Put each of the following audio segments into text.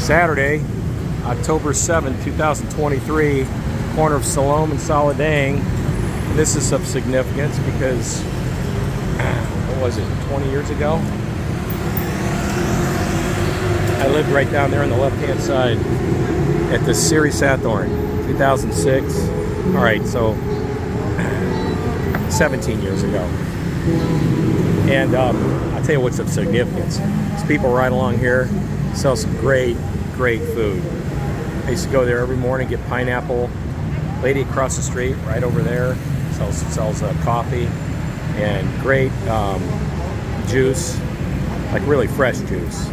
Saturday, October 7th, 2023, corner of Siloam and Saladang. And this is of significance because, what was it, 20 years ago? I lived right down there on the left-hand side at the Siri Sathorn, 2006. All right, so 17 years ago. And I'll tell you what's of significance. These people right along here sell some great food. I used to go there every morning, get pineapple. Lady across the street, right over there, sells coffee and great juice, like really fresh juice.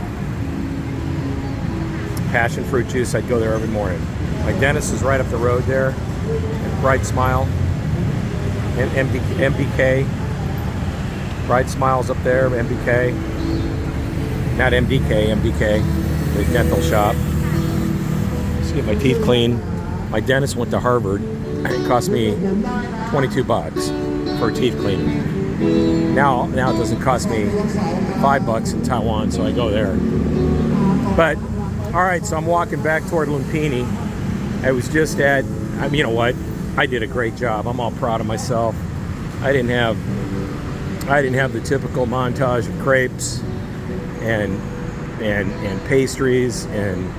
Passion fruit juice, I'd go there every morning. My dentist is right up the road there, Bright Smile, and MBK. Bright Smile's up there, MBK. Not MDK, MBK, the dental shop. Just get my teeth cleaned. My dentist went to Harvard. It cost me $22 for teeth cleaning. Now it doesn't cost me $5 in Taiwan, so I go there. But all right, so I'm walking back toward Lumpini. I was just at, you know what? I did a great job. I'm all proud of myself. I didn't have the typical montage of crepes and pastries and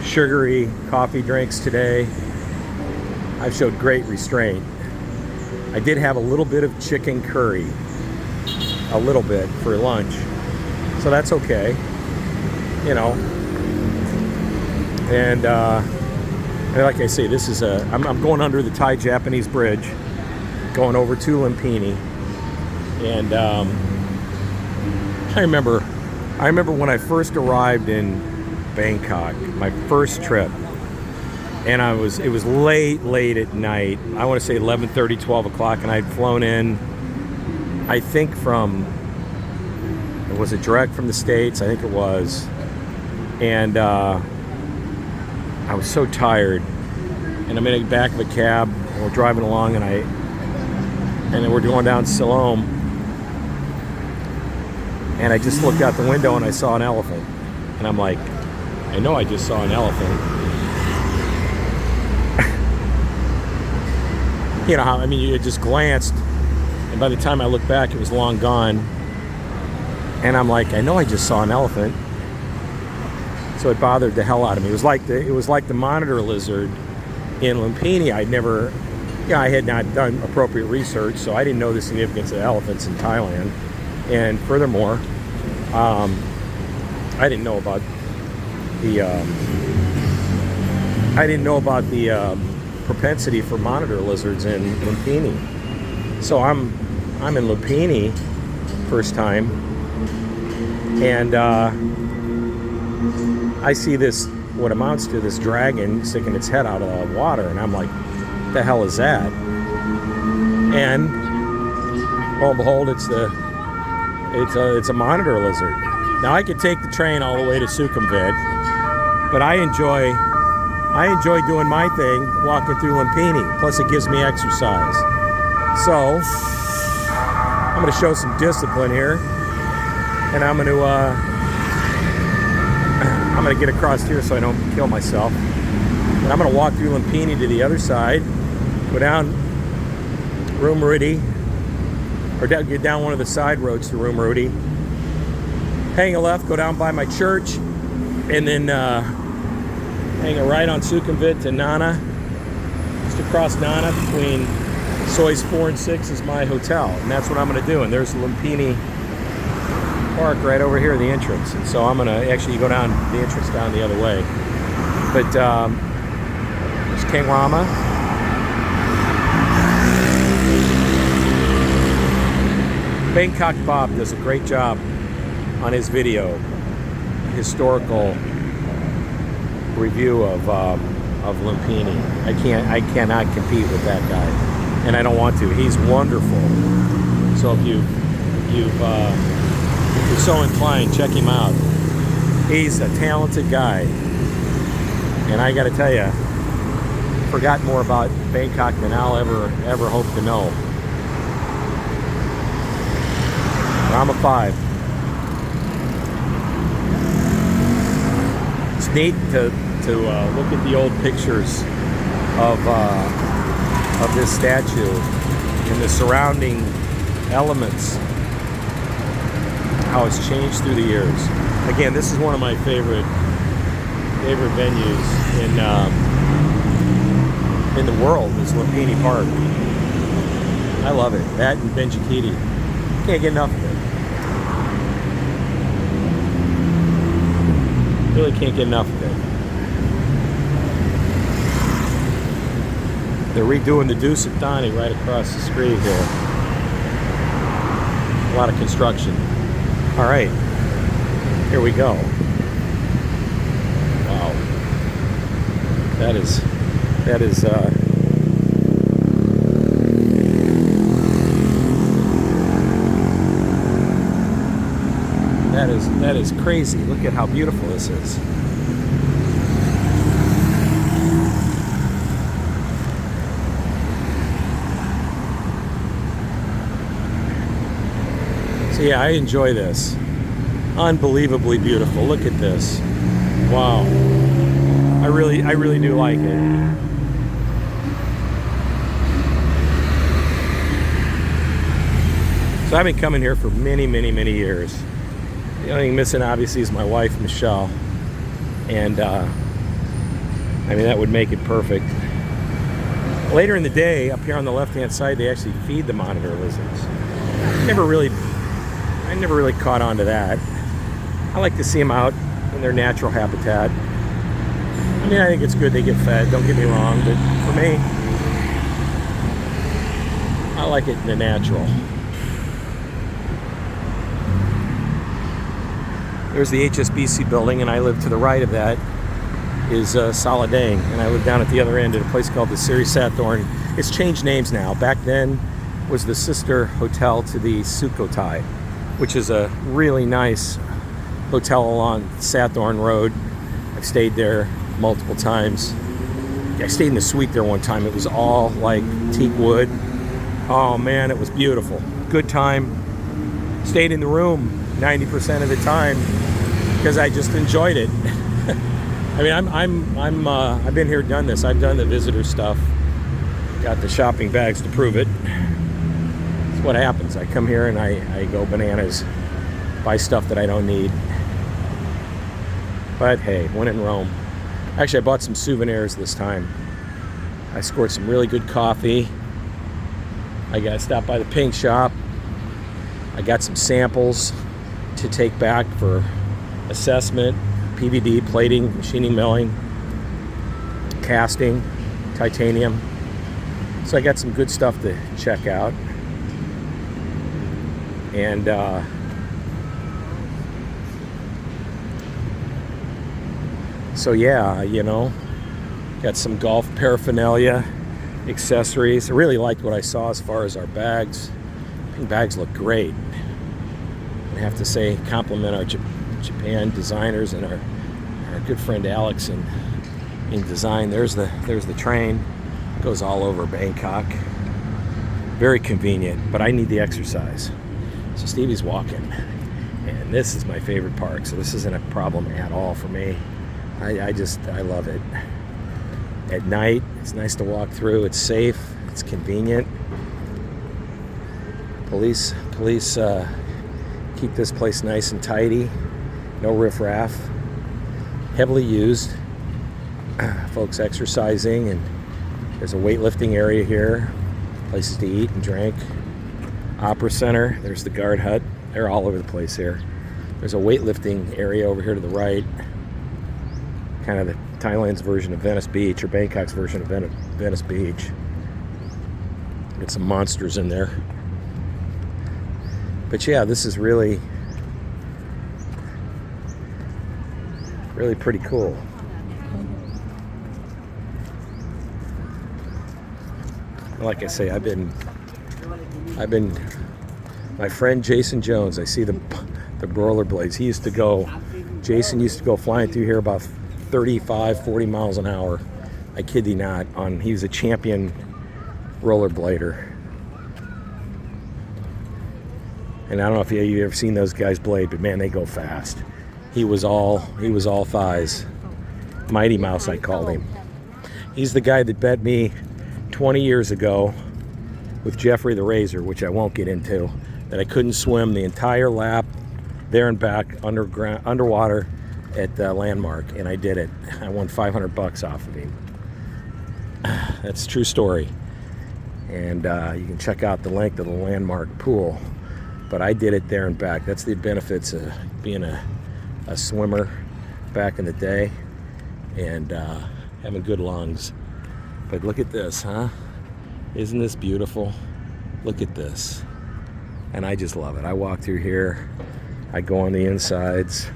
sugary coffee drinks today. I showed great restraint. I did have a little bit of chicken curry, a little bit for lunch, so that's okay, you know. And like I say, this is I'm going under the Thai-Japanese bridge, going over to Lumpini, and I remember when I first arrived in Bangkok, my first trip. And it was late at night. I want to say 11:30, 12 o'clock, and I'd flown in, I think was it direct from the States? I think it was. And I was so tired. And I'm in the back of a cab, and we're driving along, and then we're going down Siloam. And I just looked out the window and I saw an elephant. And I'm like, I know I just saw an elephant. You know how, you just glanced, and by the time I looked back, it was long gone. And I'm like, I know I just saw an elephant. So it bothered the hell out of me. It was like the monitor lizard in Lumpini. I had not done appropriate research, so I didn't know the significance of elephants in Thailand. And furthermore, I didn't know about the propensity for monitor lizards in Lumpini. So I'm in Lumpini first time, and I see this, what amounts to this dragon sticking its head out of the water, and I'm like, what the hell is that? And lo and behold, it's a monitor lizard. Now I could take the train all the way to Sukhumvit, but I enjoy doing my thing, walking through Lumpini. Plus, it gives me exercise. So, I'm going to show some discipline here, and I'm going to get across here so I don't kill myself. And I'm going to walk through Lumpini to the other side, go down Rumrudi, or get down one of the side roads to Rumrudi, hang a left, go down by my church, and then hang a right on Sukhumvit to Nana. Just across Nana, between Sois 4 and 6 is my hotel, and that's what I'm going to do. And there's Lumpini Park right over here, the entrance. And so I'm going to actually go down the entrance down the other way. But there's King Rama. Bangkok Bob does a great job on his video, historical review of Lumpini. I cannot compete with that guy, and I don't want to. He's wonderful. So if you're so inclined, check him out. He's a talented guy, and I got to tell you, forgot more about Bangkok than I'll ever hope to know. Rama 5. neat to look at the old pictures of this statue and the surrounding elements, how it's changed through the years. Again, this is one of my favorite venues in the world, is Lumpini Park. I love it. That and Benjikiti. Can't get enough of it. Really can't get enough of it. They're redoing the Deuce at Donny right across the street here. A lot of construction. All right, here we go. Wow, that is that is crazy. Look at how beautiful this is. So yeah, I enjoy this. Unbelievably beautiful. Look at this. Wow. I really do like it. So I've been coming here for many years. The only thing missing, obviously, is my wife, Michelle. And, I mean, that would make it perfect. Later in the day, up here on the left-hand side, they actually feed the monitor lizards. I never really caught on to that. I like to see them out in their natural habitat. I mean, I think it's good they get fed, don't get me wrong, but for me, I like it in the natural. There's the HSBC building, and I live to the right of that is Saladang, and I live down at the other end at a place called the Siri Sathorn. It's changed names now. Back then was the sister hotel to the Sukhothai, which is a really nice hotel along Sathorn Road. I've stayed there multiple times. I stayed in the suite there one time. It was all like teak wood. Oh man, it was beautiful. Good time. Stayed in the room 90% of the time because I just enjoyed it. I mean, I've been here, done this. I've done the visitor stuff. Got the shopping bags to prove it. It's what happens. I come here and I go bananas, buy stuff that I don't need. But hey, when in Rome. Actually, I bought some souvenirs this time. I scored some really good coffee. I got stopped by the Pink Shop. I got some samples to take back for assessment, PVD, plating, machining, milling, casting, titanium. So I got some good stuff to check out. And so yeah, you know, got some golf paraphernalia, accessories. I really liked what I saw as far as our bags. I think bags look great. I have to say, compliment our Japan designers and our good friend Alex in design. There's the train. Goes all over Bangkok. Very convenient, but I need the exercise. So Stevie's walking, and this is my favorite park. So this isn't a problem at all for me. I love it. At night, it's nice to walk through. It's safe. It's convenient. Police keep this place nice and tidy. No riffraff. Heavily used. Folks exercising, and there's a weightlifting area here. Places to eat and drink. Opera Center. There's the guard hut. They're all over the place here. There's a weightlifting area over here to the right. Kind of the Thailand's version of Venice Beach, or Bangkok's version of Venice Beach. Got some monsters in there. But yeah, this is really pretty cool. Like I say, I've been my friend Jason Jones. I see the rollerblades. Jason used to go flying through here about 35-40 miles an hour. I kid thee not. He was a champion rollerblader. And I don't know if you've ever seen those guys blade, but man, they go fast. He was all thighs. Mighty Mouse, I called him. He's the guy that bet me 20 years ago with Jeffrey the Razor, which I won't get into, that I couldn't swim the entire lap there and back underwater at the Landmark, and I did it. I won $500 off of him. That's a true story. And you can check out the link to the Landmark pool. But I did it there and back. That's the benefits of being a swimmer back in the day and having good lungs. But look at this, huh? Isn't this beautiful? Look at this. And I just love it. I walk through here. I go on the insides.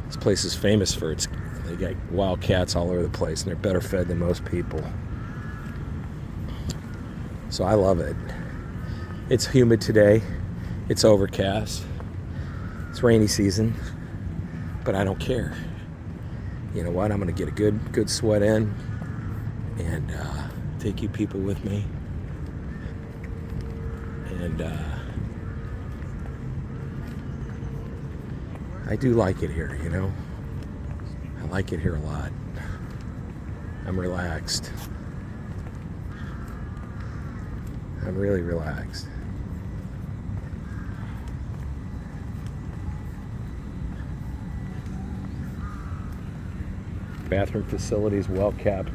This place is famous for they got wild cats all over the place, and they're better fed than most people. So I love it. It's humid today. It's overcast. It's rainy season, but I don't care. You know what? I'm gonna get a good sweat in and take you people with me. And I do like it here, you know. I like it here a lot. I'm relaxed. I'm really relaxed. Bathroom facilities well kept,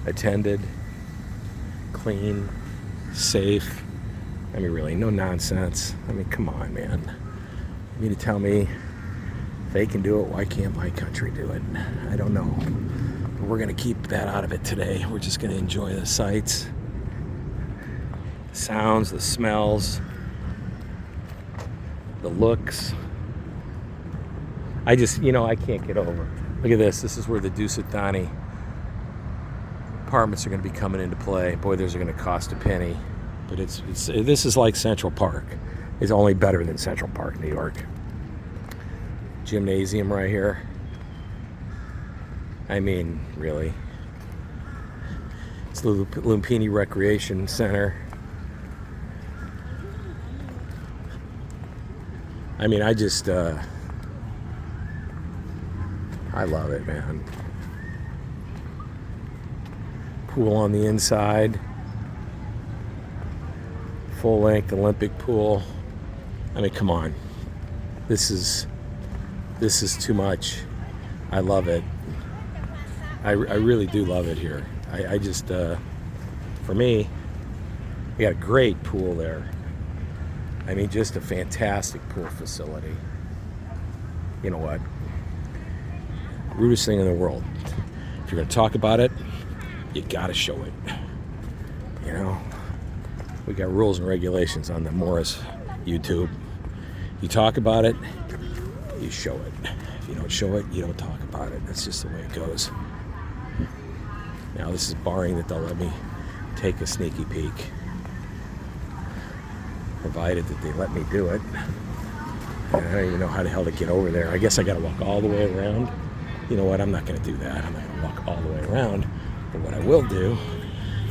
attended, clean, safe. I mean, really, no nonsense. I mean, come on, man. You mean to tell me they can do it, why can't my country do it? I don't know. But we're going to keep that out of it today. We're just going to enjoy the sights, the sounds, the smells, the looks. I just, I can't get over. Look at this. This is where the Dusitani apartments are going to be coming into play. Boy, those are going to cost a penny. But this is like Central Park. It's only better than Central Park, New York. Gymnasium right here. I mean, really. It's the Lumpini Recreation Center. I mean, I love it, man. Pool on the inside. Full-length Olympic pool. I mean, come on. This is too much. I love it. I really do love it here. I just, for me, we got a great pool there. I mean, just a fantastic pool facility. You know what? Rudest thing in the world. If you're going to talk about it, you got to show it. You know? We got rules and regulations on the Morris YouTube. You talk about it, you show it. If you don't show it, you don't talk about it. That's just the way it goes. Now, this is barring that they'll let me take a sneaky peek. Provided that they let me do it. And I don't even know how the hell to get over there. I guess I got to walk all the way around. You know what? I'm not going to do that. I'm not going to walk all the way around. But what I will do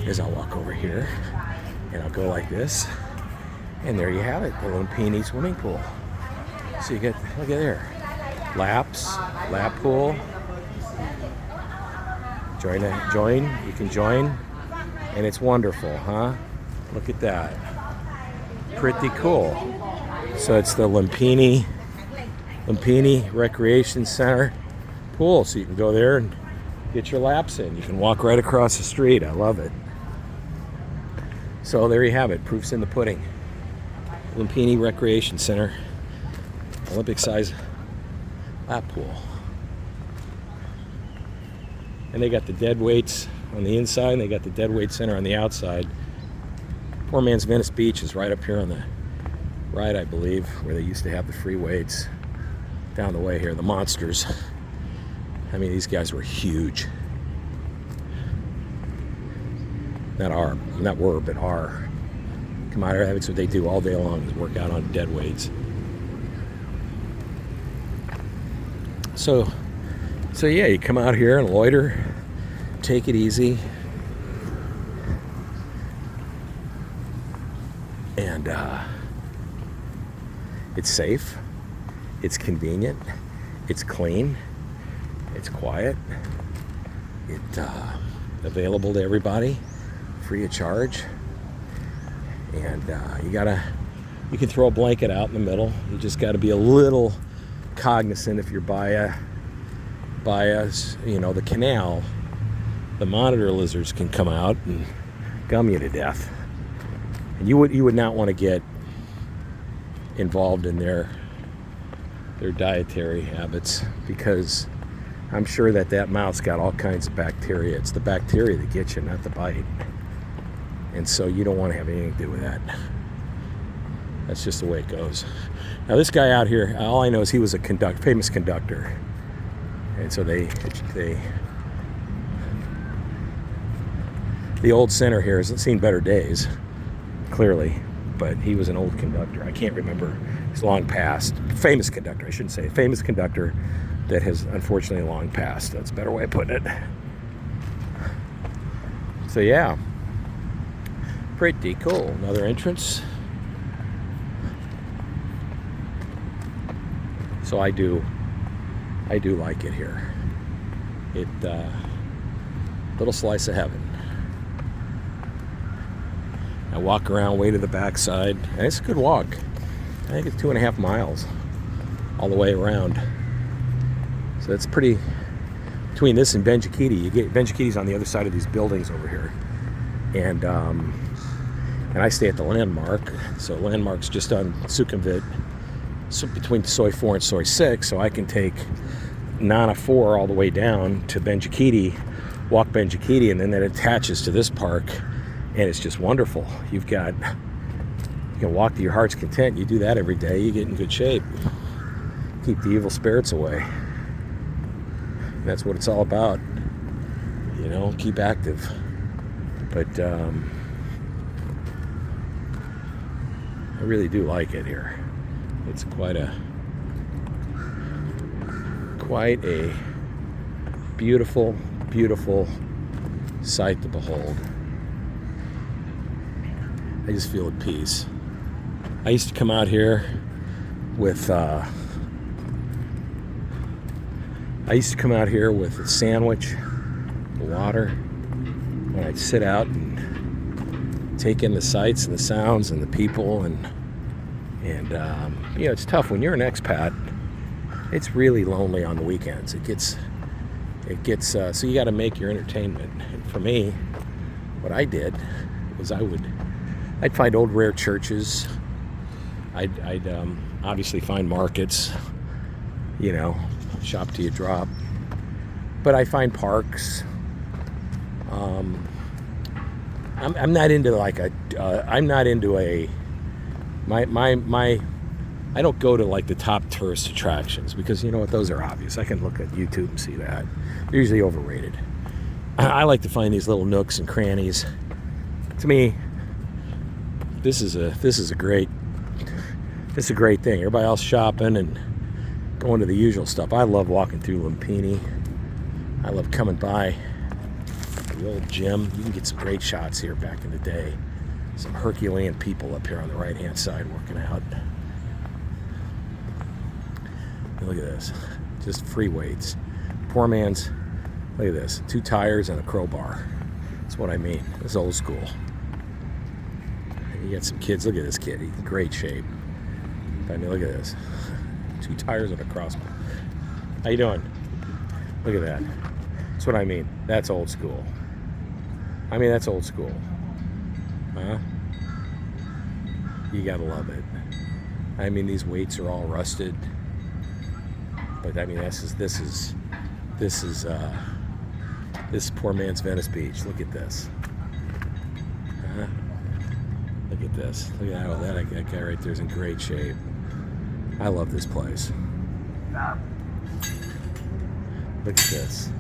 is I'll walk over here and I'll go like this. And there you have it, the Lumpini swimming pool. So you get, look at there. Laps, lap pool. Join, you can join. And it's wonderful, huh? Look at that. Pretty cool. So it's the Lumpini Recreation Center pool. So you can go there and get your laps in. You can walk right across the street. I love it. So there you have it. Proof's in the pudding. Lumpini Recreation Center. Olympic size lap pool. And they got the dead weights on the inside and they got the dead weight center on the outside. Poor man's Venice Beach is right up here on the right, I believe, where they used to have the free weights. Down the way here, the monsters. I mean, these guys were huge. Not were, but are. Come out here, that's what they do all day long, is work out on dead weights. So yeah, you come out here and loiter, take it easy, and it's safe, it's convenient, it's clean, It's quiet. It's available to everybody, free of charge. And you can throw a blanket out in the middle. You just got to be a little cognizant if you're by the canal. The monitor lizards can come out and gum you to death. And you would not want to get involved in their dietary habits, because I'm sure that mouth's got all kinds of bacteria. It's the bacteria that gets you, not the bite. And so you don't want to have anything to do with that. That's just the way it goes. Now this guy out here, all I know is he was a famous conductor. And so the old center here has seen better days, clearly, but he was an old conductor. I can't remember. He's long past. Famous conductor, I shouldn't say. Famous conductor that has unfortunately long passed. That's a better way of putting it. So yeah, pretty cool. Another entrance. So I do like it here. Little slice of heaven. I walk around way to the backside, and it's a good walk. I think it's 2.5 miles all the way around. So that's pretty. Between this and Benjikiti, you get Benjikiti's on the other side of these buildings over here, and I stay at the Landmark. So Landmark's just on Sukhumvit, so between Soi 4 and Soi 6. So I can take Nana 4 all the way down to Benjikiti, walk Benjikiti, and then that attaches to this park. And it's just wonderful. You can walk to your heart's content. You do that every day, you get in good shape. Keep the evil spirits away. And that's what it's all about. Keep active. But I really do like it here. It's quite a beautiful, beautiful sight to behold. I just feel at peace. I used to come out here with a sandwich, water, and I'd sit out and take in the sights and the sounds and the people, and it's tough when you're an expat. It's really lonely on the weekends. It gets so you got to make your entertainment. And for me, what I did was I'd find old rare churches. I'd obviously find markets, shop till you drop. But I find parks. I'm not into I don't go to like the top tourist attractions, because you know what, those are obvious. I can look at YouTube and see that. They're usually overrated. I like to find these little nooks and crannies. To me, this is a great thing. Everybody else shopping and going to the usual stuff. I love walking through Lumpini. I love coming by the old gym. You can get some great shots here back in the day. Some Herculean people up here on the right-hand side working out. And look at this. Just free weights. Poor man's, look at this. 2 tires and a crowbar. That's what I mean. This is old school. You got some kids. Look at this kid. He's in great shape. I mean, look at this. 2 tires and a crossbow. How you doing? Look at that. That's what I mean. That's old school. That's old school. Huh? You gotta love it. These weights are all rusted. But this is poor man's Venice Beach. Look at this. Huh? Look at this. Look at how that guy right there is in great shape. I love this place. Look at this.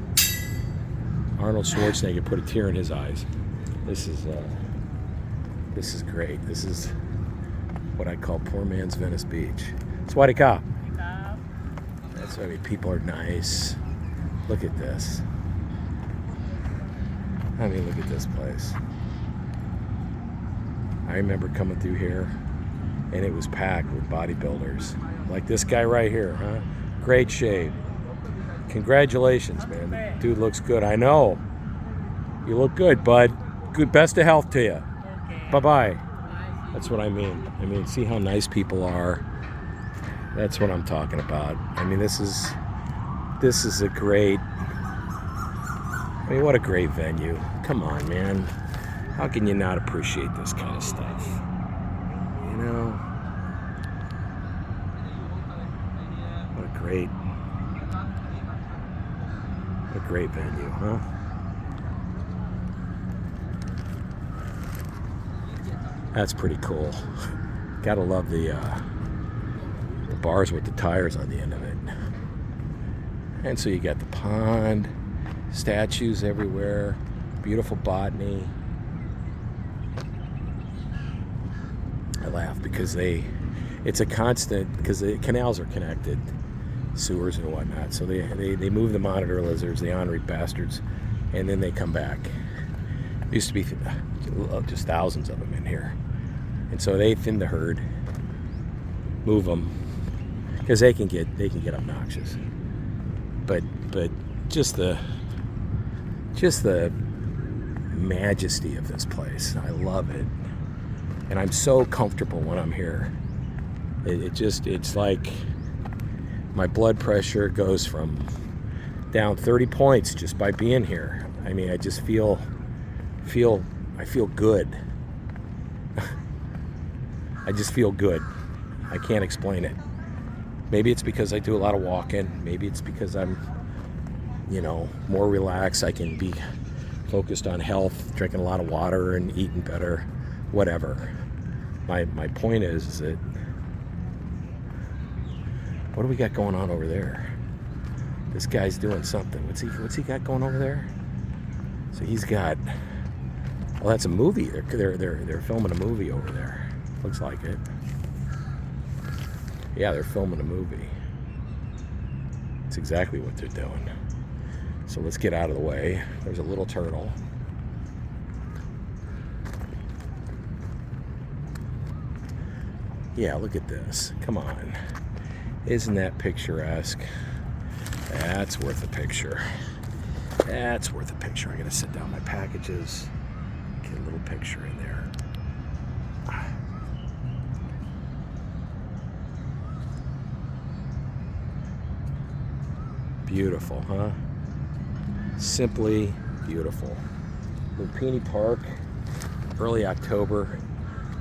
Arnold Schwarzenegger put a tear in his eyes. This is great. This is what I call poor man's Venice Beach. Swadee ka. That's people are nice. Look at this. Look at this place. I remember coming through here, and it was packed with bodybuilders. Like this guy right here, huh? Great shape. Congratulations, man. The dude looks good. I know. You look good, bud. Good. Best of health to you. Bye-bye. That's what I mean. I mean, see how nice people are. That's what I'm talking about. I mean, this is a great, I mean, what a great venue. Come on, man. How can you not appreciate this kind of stuff? You know? What a great venue, huh? That's pretty cool. Gotta love the bars with the tires on the end of it. And so you got the pond, statues everywhere, beautiful botany. I laugh because it's a constant, because the canals are connected, sewers and whatnot. So they move the monitor lizards, the ornery bastards, and then they come back. There used to be just thousands of them in here. And so they thin the herd, move them, because they can get obnoxious. But just the majesty of this place, I love it, and I'm so comfortable when I'm here. It's like my blood pressure goes from down 30 points just by being here. I mean, I just feel good. I just feel good. I can't explain it. Maybe it's because I do a lot of walking. Maybe it's because I'm, more relaxed. I can be focused on health, drinking a lot of water and eating better, whatever. My point is that, what do we got going on over there? This guy's doing something. What's he got going over there? So he's got, well, that's a movie. They're filming a movie over there. Looks like it. Yeah, they're filming a movie. It's exactly what they're doing. So let's get out of the way. There's a little turtle. Yeah, look at this. Come on. Isn't that picturesque? That's worth a picture. That's worth a picture. I gotta sit down my packages. Get a little picture in there. Beautiful, huh? Simply beautiful. Lumpini Park, early October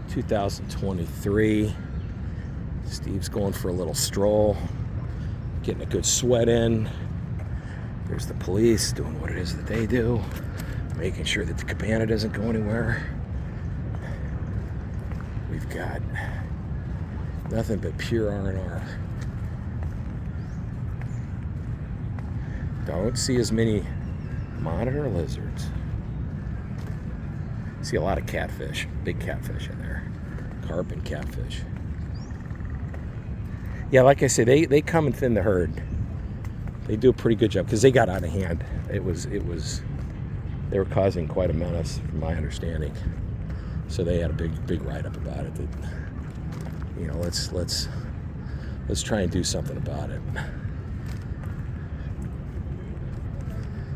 2023. Steve's going for a little stroll, getting a good sweat in. There's the police doing what it is that they do, making sure that the cabana doesn't go anywhere. We've got nothing but pure R&R. Don't see as many monitor lizards. See a lot of catfish, big catfish in there. Carp and catfish. Yeah, like I say, they come and thin the herd. They do a pretty good job because they got out of hand. They were causing quite a menace from my understanding. So they had a big write-up about it that, let's try and do something about it.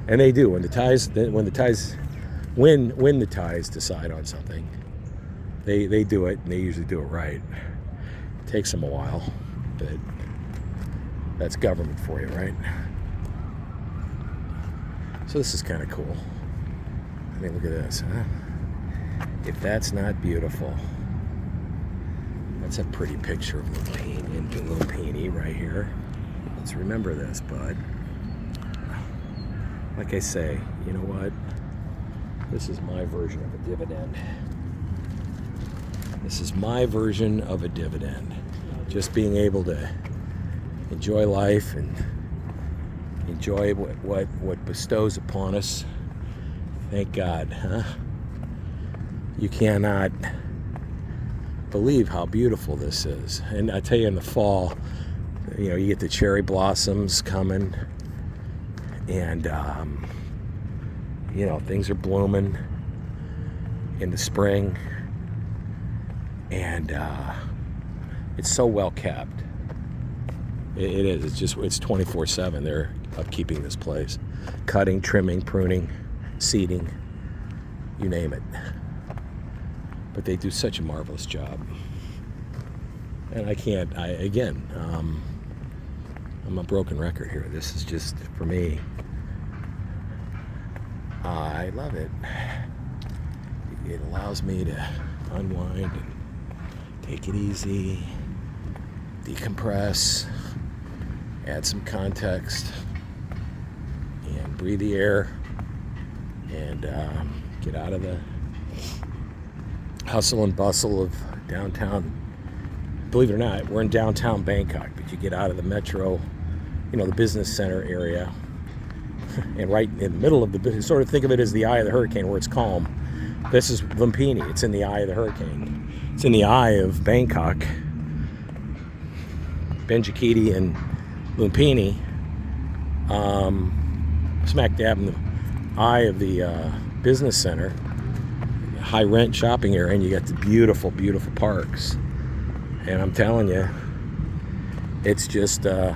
And they do. When the ties decide on something, they do it, and they usually do it right. It takes them a while, but that's government for you, right? So this is kind of cool. I mean, look at this, huh? If that's not beautiful, that's a pretty picture of Lumpini right here. Let's remember this, bud. Like I say, you know what? This is my version of a dividend. This is my version of a dividend. Just being able to enjoy life and enjoy what bestows upon us. Thank God, huh? You cannot believe how beautiful this is. And I tell you, in the fall, you get the cherry blossoms coming. And, things are blooming in the spring. And it's so well kept. It is. It's 24/7. They're upkeeping this place. Cutting, trimming, pruning, seeding, you name it. But they do such a marvelous job. And I'm a broken record here. This is just, for me, I love it. It allows me to unwind and take it easy, decompress, add some context, and breathe the air, and get out of the hustle and bustle of downtown. Believe it or not, we're in downtown Bangkok, but you get out of the metro, the business center area, and right in the middle of the, sort of think of it as the eye of the hurricane where it's calm. This is Lumpini. It's in the eye of the hurricane. It's in the eye of Bangkok. Benjikiti and Lumpini, smack dab in the eye of the business center, high rent shopping area, and you got the beautiful, beautiful parks. And I'm telling you, it's just, for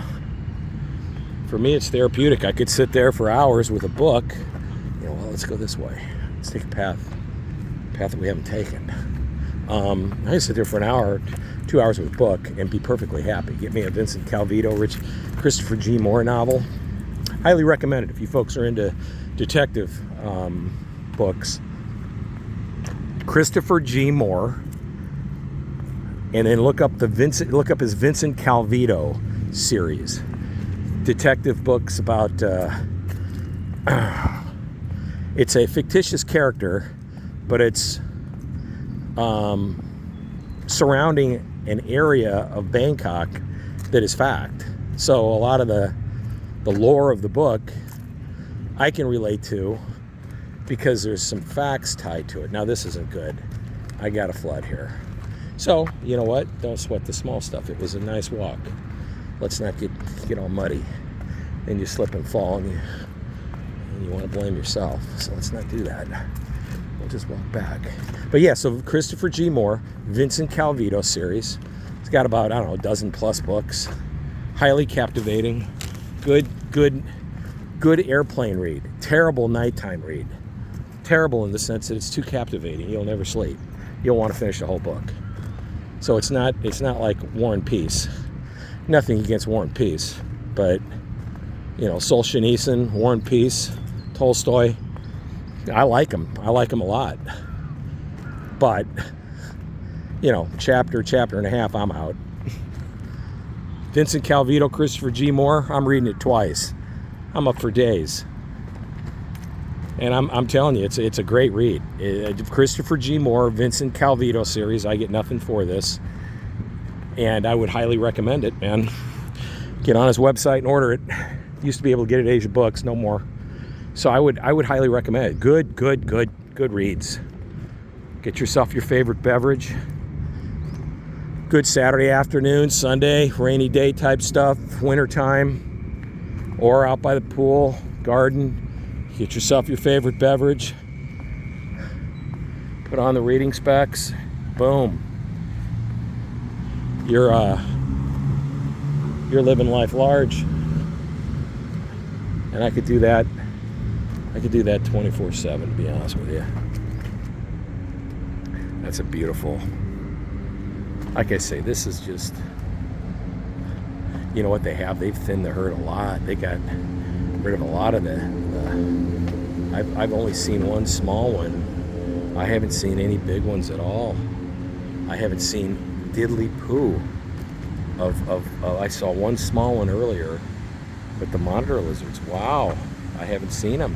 me, it's therapeutic. I could sit there for hours with a book. Well, let's go this way. Let's take a path that we haven't taken. I can sit there for an hour, 2 hours with a book and be perfectly happy. Get me a Vincent Calvito, Christopher G. Moore novel. Highly recommend it if you folks are into detective books. Christopher G. Moore, and then look up his Vincent Calvito series. Detective books about it's a fictitious character, but it's surrounding an area of Bangkok that is fact. So a lot of the lore of the book I can relate to because there's some facts tied to it. Now this isn't good. I got a flood here. So, you know what? Don't sweat the small stuff. It was a nice walk. Let's not get all muddy. Then you slip and fall and you want to blame yourself. So let's not do that. We'll just walk back. But yeah, so Christopher G. Moore, Vincent Calvito series. It's got about, a dozen plus books. Highly captivating. Good airplane read. Terrible nighttime read. Terrible in the sense that it's too captivating. You'll never sleep. You'll want to finish the whole book. So it's not like War and Peace. Nothing against War and Peace, but Solzhenitsyn, War and Peace, Tolstoy, I like them. I like them a lot. But chapter and a half, I'm out. Vincent Calvito, Christopher G. Moore, I'm reading it twice. I'm up for days. And I'm telling you, it's a great read. Christopher G. Moore, Vincent Calvito series. I get nothing for this, and I would highly recommend it. Man, get on his website and order it. Used to be able to get it at Asia Books, no more. So I would highly recommend it. Good reads. Get yourself your favorite beverage. Good Saturday afternoon, Sunday, rainy day type stuff, wintertime, or out by the pool, garden. Get yourself your favorite beverage. Put on the reading specs. Boom. You're living life large. And I could do that 24/7, to be honest with you. That's a beautiful, like I say, this is just, what they have? They've thinned the herd a lot. They got rid of a lot of I've only seen one small one. I haven't seen any big ones at all. I haven't seen diddly poo I saw one small one earlier, but the monitor lizards, wow, I haven't seen them.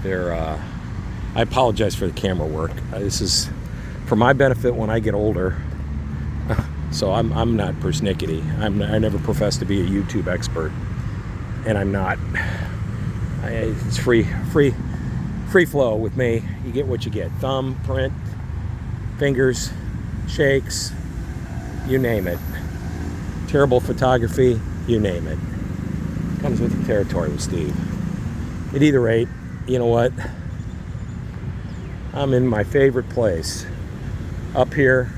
They're I apologize for the camera work. This is for my benefit when I get older. So I'm not persnickety. I never professed to be a YouTube expert, and I'm not. It's free flow with me. You get what you get. Thumb, print, fingers, shakes, you name it. Terrible photography, you name it. Comes with the territory with Steve. At either rate, you know what? I'm in my favorite place. Up here,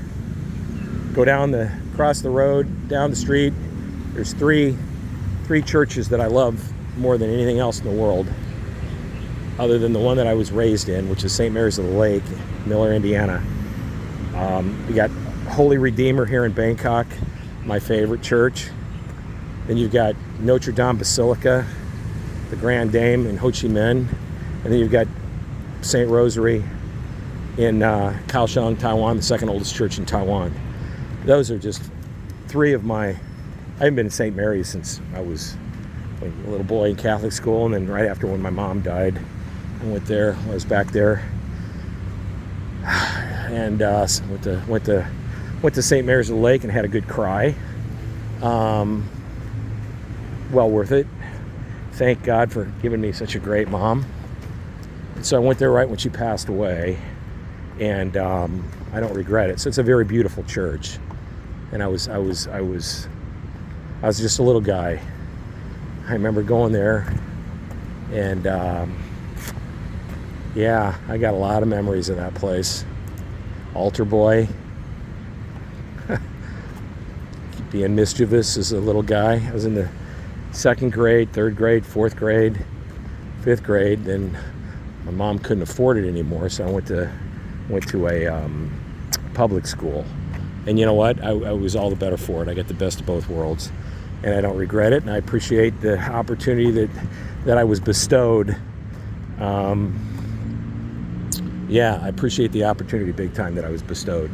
go across the road, down the street. There's three churches that I love more than anything else in the world, other than the one that I was raised in, which is St. Mary's of the Lake, Miller, Indiana. We got Holy Redeemer here in Bangkok, my favorite church. Then you've got Notre Dame Basilica, the Grand Dame in Ho Chi Minh. And then you've got St. Rosary in Kaohsiung, Taiwan, the second oldest church in Taiwan. Those are just three of my... I haven't been to St. Mary's since I was a little boy in Catholic school, and then right after when my mom died, I went there. I was back there, and went to St. Mary's of the Lake and had a good cry. Well worth it. Thank God for giving me such a great mom. And so I went there right when she passed away, and I don't regret it. So it's a very beautiful church, and I was just a little guy. I remember going there, and yeah, I got a lot of memories of that place. Altar boy, being mischievous as a little guy. I was in the 2nd grade, 3rd grade, 4th grade, 5th grade. Then my mom couldn't afford it anymore, so I went to a public school. And you know what? I was all the better for it. I got the best of both worlds, and I don't regret it. And I appreciate the opportunity that I was bestowed. Yeah, I appreciate the opportunity big time that I was bestowed.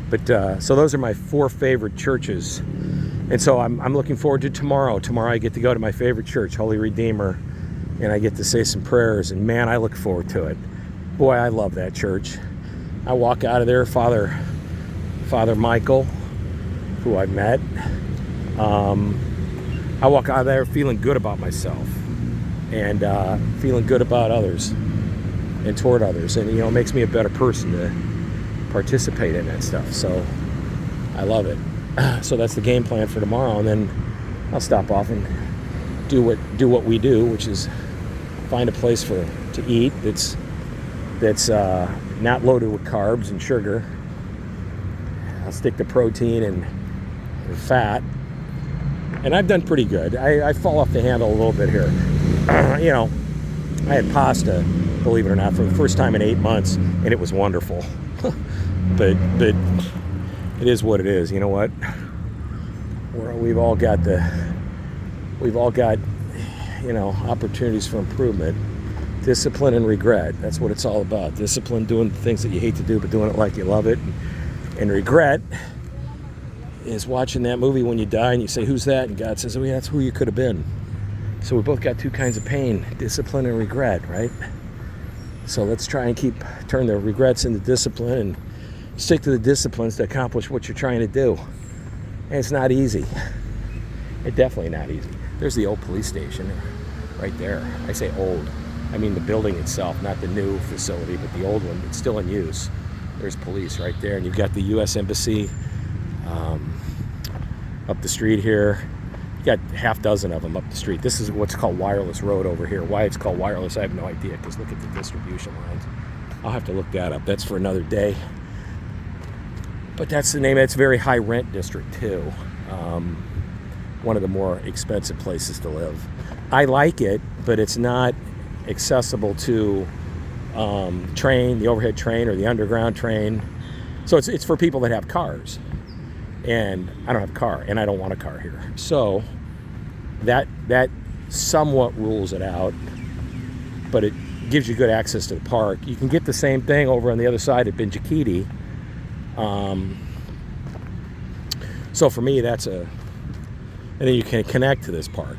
But so those are my 4 favorite churches, and so I'm looking forward to tomorrow. Tomorrow I get to go to my favorite church, Holy Redeemer, and I get to say some prayers. And man, I look forward to it. Boy, I love that church. I walk out of there, Father Michael, who I met. I walk out of there feeling good about myself, and feeling good about others and toward others, and it makes me a better person to participate in that stuff. So I love it. So that's the game plan for tomorrow, and then I'll stop off and do what we do, which is find a place to eat that's not loaded with carbs and sugar. I'll stick to protein and fat, and I've done pretty good. I fall off the handle a little bit here. I had pasta, believe it or not, for the first time in 8 months, and it was wonderful. but it is what it is. You know what? We've all got opportunities for improvement. Discipline and regret. That's what it's all about. Discipline, doing the things that you hate to do, but doing it like you love it. And regret is watching that movie when you die and you say, "Who's that?" And God says, "Oh yeah, that's who you could have been." So we both got 2 kinds of pain: discipline and regret, right? So let's try and turn the regrets into discipline and stick to the disciplines to accomplish what you're trying to do. And it's not easy. It's definitely not easy. There's the old police station right there. I say old. I mean the building itself, not the new facility, but the old one. It's still in use. There's police right there. And you've got the U.S. Embassy up the street here. You got half dozen of them up the street. This is what's called Wireless Road over here. Why it's called wireless, I have no idea, because look at the distribution lines. I'll have to look that up. That's for another day. But that's the name. It's a very high rent district too. One of the more expensive places to live. I like it, but it's not accessible to the overhead train or the underground train. So it's for people that have cars. And I don't have a car, and I don't want a car here. So that somewhat rules it out, but it gives you good access to the park. You can get the same thing over on the other side at Benjakiti. So for me, and then you can connect to this park.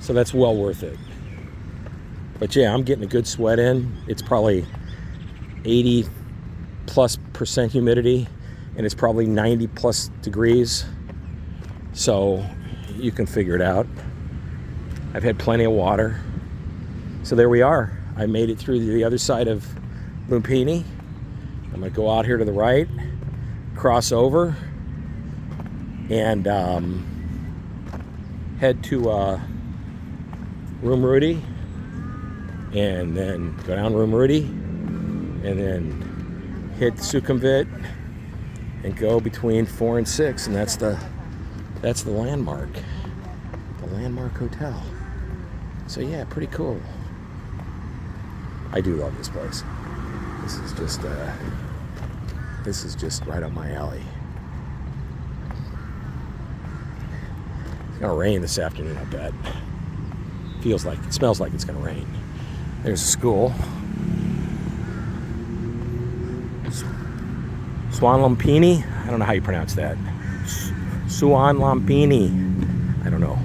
So that's well worth it. But yeah, I'm getting a good sweat in. It's probably 80+% humidity, and it's probably 90+ degrees. So you can figure it out. I've had plenty of water. So there we are. I made it through the other side of Lumpini. I'm gonna go out here to the right, cross over, and head to Rumrudi, and then go down Rumrudi, and then hit Sukhumvit, and go between 4 and 6, and that's the landmark, the Landmark Hotel. So yeah, pretty cool. I do love this place. This is just right up my alley. It's gonna rain this afternoon, I bet. It smells like it's gonna rain. There's a school. Lumpini. I don't know how you pronounce that. Lumpini. I don't know.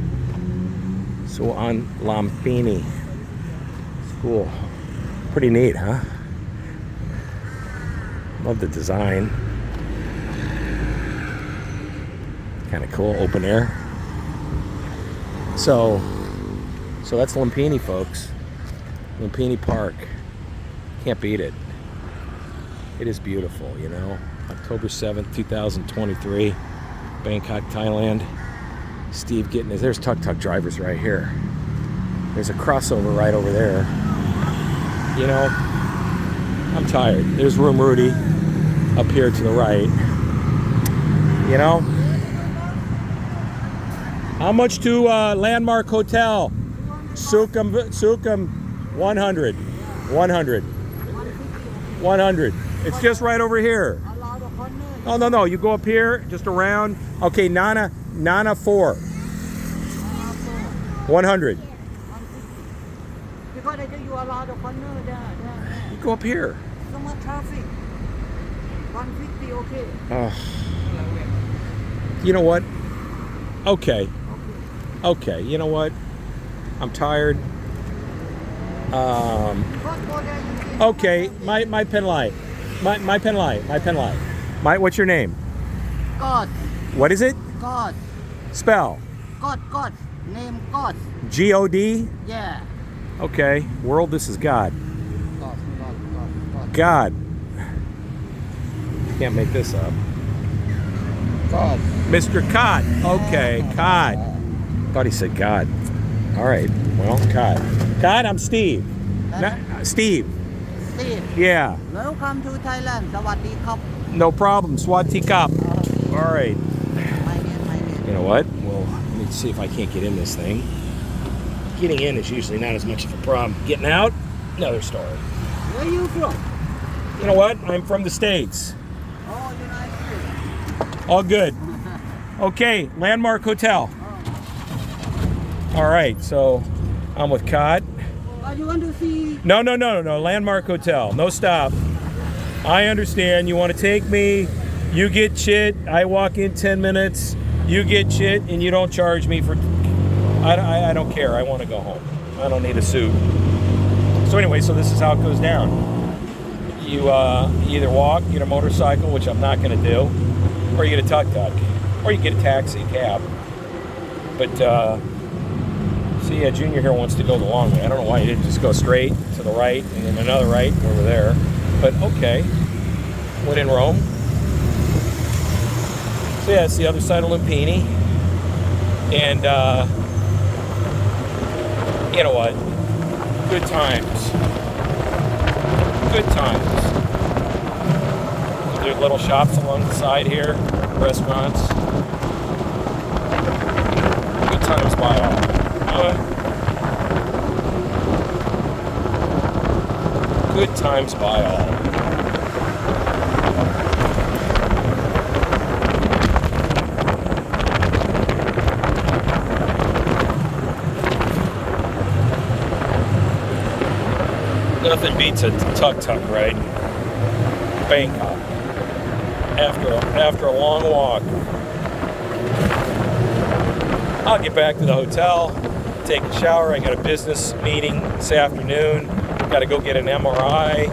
Lumpini. School. Pretty neat, huh? Love the design. Kind of cool, open air. So that's Lumpini, folks. Lumpini Park. Can't beat it. It is beautiful, you know. October 7th, 2023. Bangkok, Thailand. Steve getting his. There's tuk-tuk drivers right here. There's a crossover right over there. You know, I'm tired. There's Room Rudy up here to the right. You know? How much to Landmark Hotel? Sukhum 100. 100. 100. It's just right over here. Oh, no. You go up here, just around. Okay, Nana 4. 100. Because you allow the corner there. You go up here. So much traffic. 150, okay. You know what? Okay. You know what? I'm tired. Okay. My pen light. My pen light. What's your name? God. What is it? God. Spell. God. Name God. G-O-D? Yeah. Okay. World, this is God. God. God. Can't make this up. God. Mr. Cod. Okay, Cod. Thought he said God. All right. Well, Cod. Cod, I'm Steve. Steve. Steve. Yeah. Welcome to Thailand. Sawadee Krap. No problem. Swati Kop. All right. My name. You know what? Well, let me see if I can't get in this thing. Getting in is usually not as much of a problem. Getting out, another story. Where are you from? You know what? I'm from the States. Oh, United States. All good. Okay, Landmark Hotel. All right, so I'm with Cod. You want to see? No. Landmark Hotel. No stop. I understand. You want to take me. You get shit. I walk in 10 minutes. You get shit, and you don't charge me for. I don't care. I want to go home. I don't need a suit. So anyway, so this is how it goes down. You either walk, get a motorcycle, which I'm not going to do, or you get a tuk-tuk, or you get a taxi, cab. But see, Junior here wants to go the long way. I don't know why he didn't just go straight to the right and then another right over there. But okay, when in Rome. So yeah, it's the other side of Lumpini. And you know what? Good times. There's little shops along the side here, restaurants. Good times by all. Good times by all. Nothing beats a tuk-tuk ride. Bangkok. After a long walk. I'll get back to the hotel, take a shower. I got a business meeting this afternoon. Got to go get an MRI,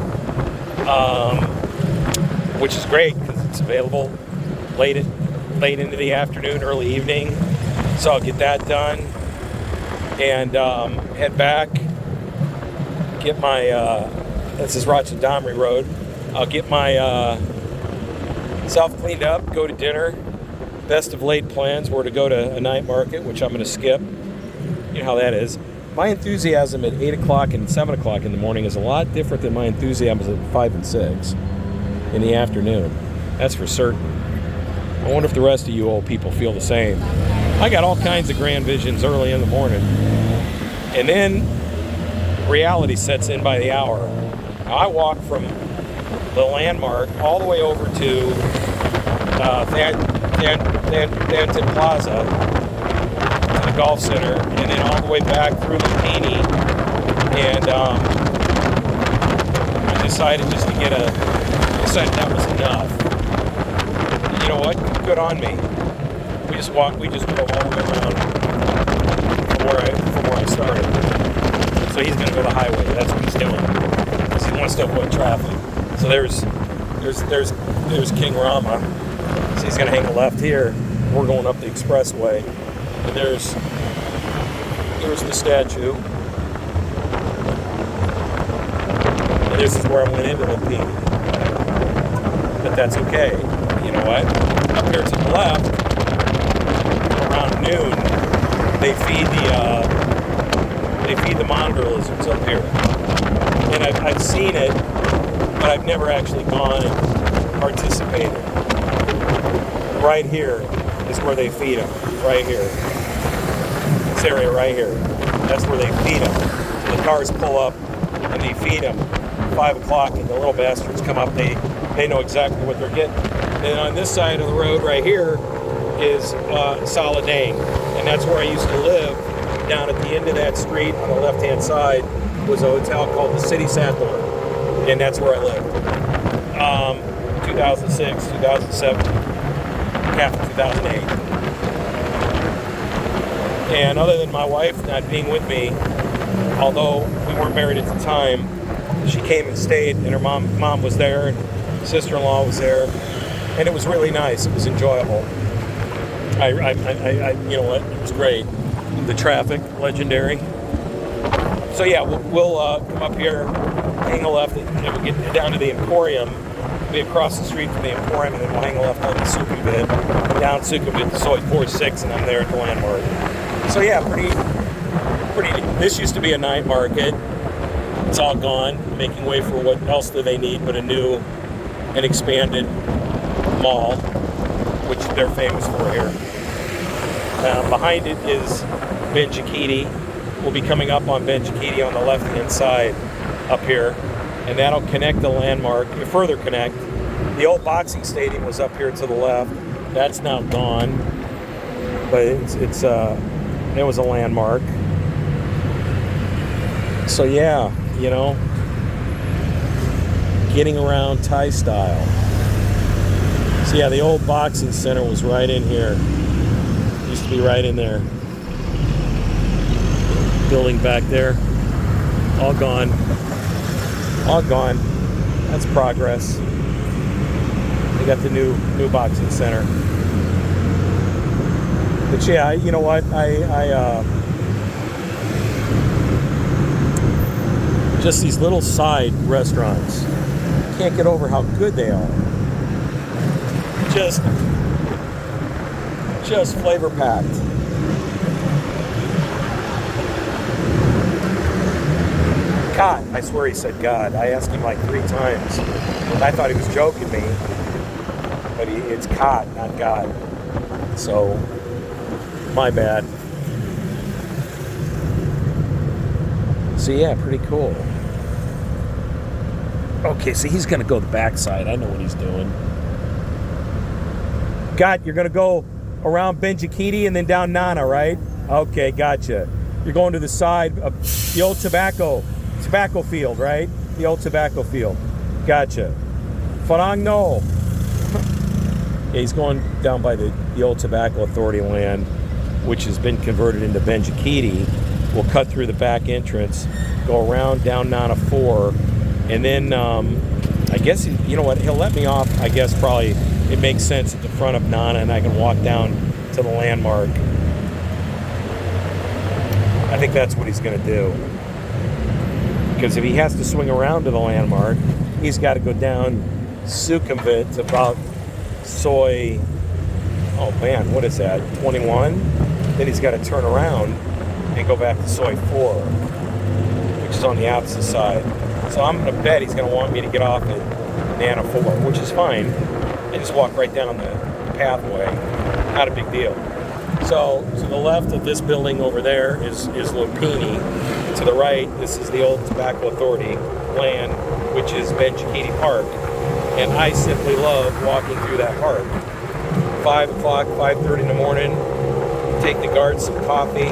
which is great because it's available late into the afternoon, early evening. So I'll get that done and head back. Get my, this is Ratchandamri Road. I'll get my self cleaned up, go to dinner. Best of laid plans were to go to a night market, which I'm going to skip. You know how that is. My enthusiasm at 8 o'clock and 7 o'clock in the morning is a lot different than my enthusiasm at 5 and 6 in the afternoon. That's for certain. I wonder if the rest of you old people feel the same. I got all kinds of grand visions early in the morning. And then reality sets in by the hour. I walk from the landmark all the way over to Thanton Plaza, to the golf center, and then all the way back through Lumpini. And I decided just to decided that was enough. You know what? Good on me. We just drove all the way around from where I started. So he's going to go the highway. That's what he's doing. Because he wants to avoid traffic. So there's King Rama. So he's going to hang a left here. We're going up the expressway. And there's the statue. And this is where I went into Lumpini. But that's okay. You know what? Up here to the left, around noon, they feed the monitor lizards up here. And I've seen it, but I've never actually gone and participated. Right here is where they feed them. Right here. This area right here. That's where they feed them. So the cars pull up and they feed them. 5 o'clock and the little bastards come up. They know exactly what they're getting. And on this side of the road right here is Saladang. And that's where I used to live. Down at the end of that street on the left-hand side was a hotel called the City Saddler. And that's where I lived. 2006, 2007, half of 2008. And other than my wife not being with me, although we weren't married at the time, she came and stayed, and her mom was there, and sister-in-law was there, and it was really nice. It was enjoyable. I you know what? It was great. The traffic, legendary. So yeah, we'll come up here, hang a left, and we'll get down to the Emporium. We'll be across the street from the Emporium, and then we'll hang a left on the Sukhumvit, down Sukhumvit to Soi 46, and I'm there at the landmark. So yeah, pretty. This used to be a night market. It's all gone, making way for what else do they need but a new and expanded mall, which they're famous for here. Behind it is Benjikiti. We'll be coming up on Benjikiti on the left-hand side up here, and that'll connect the landmark, further connect. The old boxing stadium was up here to the left. That's now gone, but it was a landmark. So yeah, you know, getting around Thai style. So yeah, the old boxing center was right in here. Used to be right in there. Building back there. All gone. All gone. That's progress. They got the new boxing center. But yeah, you know what? Just these little side restaurants. Can't get over how good they are. Just flavor packed. God, I swear he said God. I asked him like 3 times. And I thought he was joking me. But it's Cod, not God. So, my bad. So yeah, pretty cool. Okay, so he's going to go the backside. I know what he's doing. God, you're going to go around Benjikiti and then down Nana, right? Okay, gotcha. You're going to the side of the old tobacco field, right? The old tobacco field. Gotcha. Farang no. Yeah, he's going down by the old tobacco authority land, which has been converted into Benjikiti. We'll cut through the back entrance, go around down Nana 4, and then I guess, you know what, he'll let me off, I guess probably it makes sense at the front of Nana, and I can walk down to the landmark. I think that's what he's going to do. Because if he has to swing around to the landmark, he's got to go down Sukhumvit to about Soi, oh man, what is that, 21? Then he's got to turn around and go back to Soi 4, which is on the opposite side. So I'm going to bet he's going to want me to get off at Nana 4, which is fine. I just walk right down the pathway. Not a big deal. So to the left of this building over there is Lumpini. To the right, this is the old Tobacco Authority land, which is Benchikiti Park. And I simply love walking through that park. 5 o'clock, 5:30 in the morning, take the guards some coffee,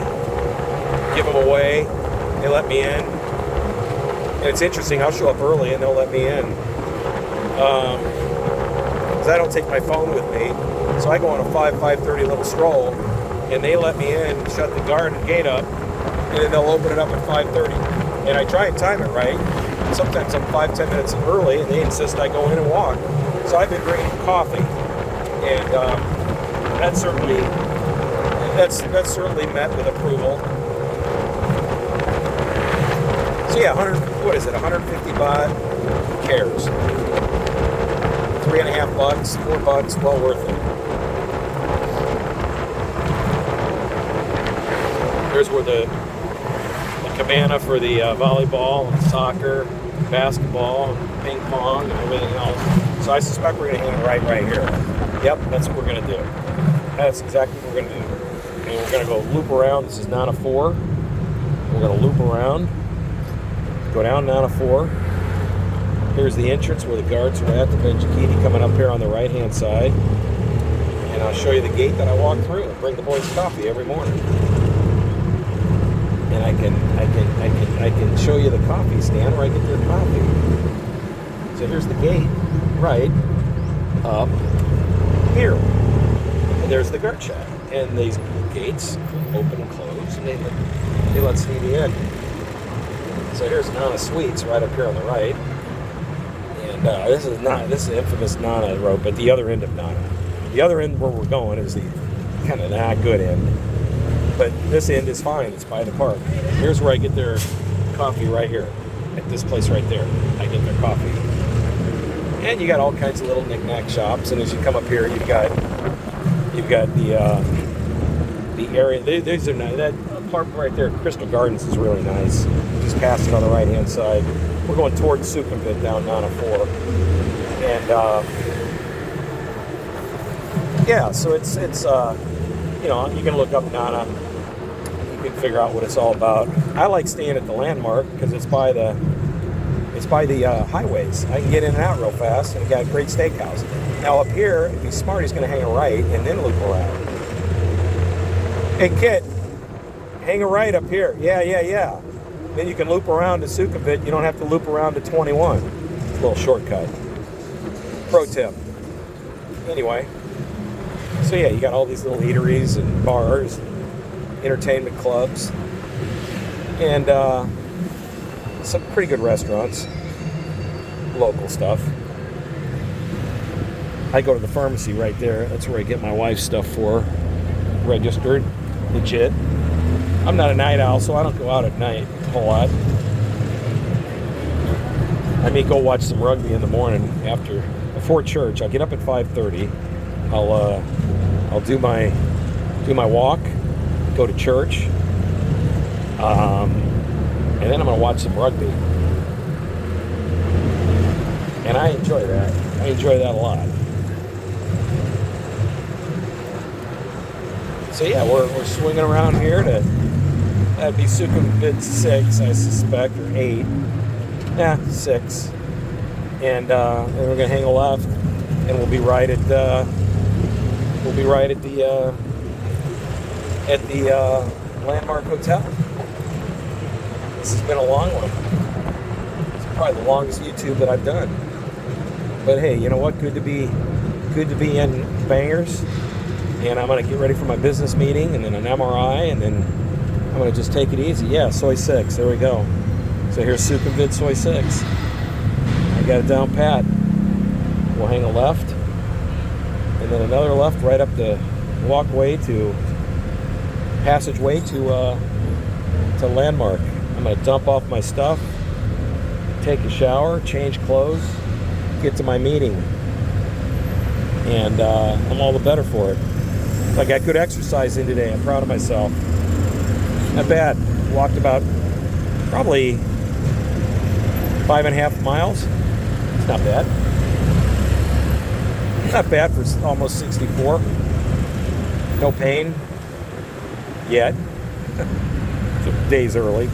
give them away, they let me in. And it's interesting, I'll show up early and they'll let me in. Because I don't take my phone with me. So I go on a 5:30 little stroll, and they let me in, shut the garden gate up, and then they'll open it up at 5:30. And I try and time it right. Sometimes I'm 5-10 minutes early, and they insist I go in and walk. So I've been drinking coffee, and that's certainly met with approval. So yeah, 150 baht? Who cares? $3.50, $4, well worth it. Here's where the cabana for the volleyball and soccer, basketball, and ping pong, and everything else. So I suspect we're going to hang it right here. Yep, that's what we're going to do. That's exactly what we're going to do. And we're going to go loop around. This is Nana 4. We're going to loop around, go down Nana 4. Here's the entrance where the guards are at, the Benchikiti coming up here on the right-hand side. And I'll show you the gate that I walk through and bring the boys coffee every morning. And I can show you the coffee stand where I get their coffee. So here's the gate, right up here. And there's the guard shack. And these gates open and close, and they let Stevie in. So here's Nana Suites right up here on the right. And this is infamous Nana Road, but the other end of Nana. The other end where we're going is the kind of not good end. But this end is fine. It's by the park. Here's where I get their coffee right here. At this place right there. I get their coffee. And you got all kinds of little knick-knack shops. And as you come up here, you've got the area. These are nice. That park right there, Crystal Gardens, is really nice. Just past it on the right-hand side. We're going towards Sukhumvit down Nana 4. And yeah, so it's you know, you can look up Nana. You can figure out what it's all about. I like staying at the landmark because it's by the highways. I can get in and out real fast, and it got a great steakhouse. Now up here, if he's smart, he's going to hang a right and then loop around. Hey kid, hang a right up here. Yeah. Then you can loop around to Sukhumvit. You don't have to loop around to 21. It's a little shortcut. Pro tip. Anyway. So yeah, you got all these little eateries and bars, entertainment clubs, and some pretty good restaurants, local stuff. I go to the pharmacy right there. That's where I get my wife's stuff for, registered, legit. I'm not a night owl, so I don't go out at night a whole lot. I may go watch some rugby in the morning before church. I'll get up at 5:30. I'll do my walk, go to church, and then I'm gonna watch some rugby. And I enjoy that. I enjoy that a lot. So yeah, we're swinging around here that'd be Sukhumvit 6, I suspect, or 8. Yeah, 6. And we're gonna hang a left, and we'll be right at the Landmark Hotel. This has been a long one. It's probably the longest YouTube that I've done. But hey, you know what? Good to be in Bangers. And I'm gonna get ready for my business meeting, and then an MRI, and then I'm gonna just take it easy. Yeah, soy 6. There we go. So here's Sukhumvit soy 6. I got it down pat. We'll hang a left, and then another left right up the passageway to Landmark. I'm gonna dump off my stuff, take a shower, change clothes, get to my meeting, and I'm all the better for it. I got good exercise in today. I'm proud of myself. Not bad. Walked about probably 5.5 miles. It's not bad. Not bad for almost 64. No pain. yet. Days early.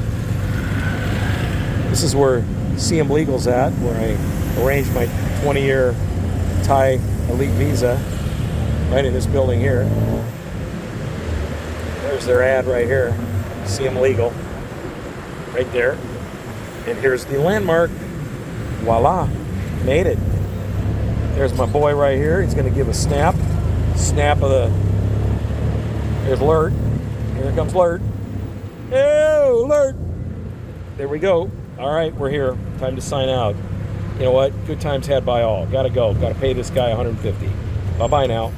This is where CM Legal's at, where I arranged my 20-year Thai elite visa, right in this building here. There's their ad right here, CM Legal, right there. And here's the landmark. Voila, made it. There's my boy right here. He's going to give a snap of the. There's Lurt. Here comes Lurt. Oh, Lurt. There we go. All right, we're here. Time to sign out. You know what? Good times had by all. Gotta go. Gotta pay this guy $150. Bye-bye now.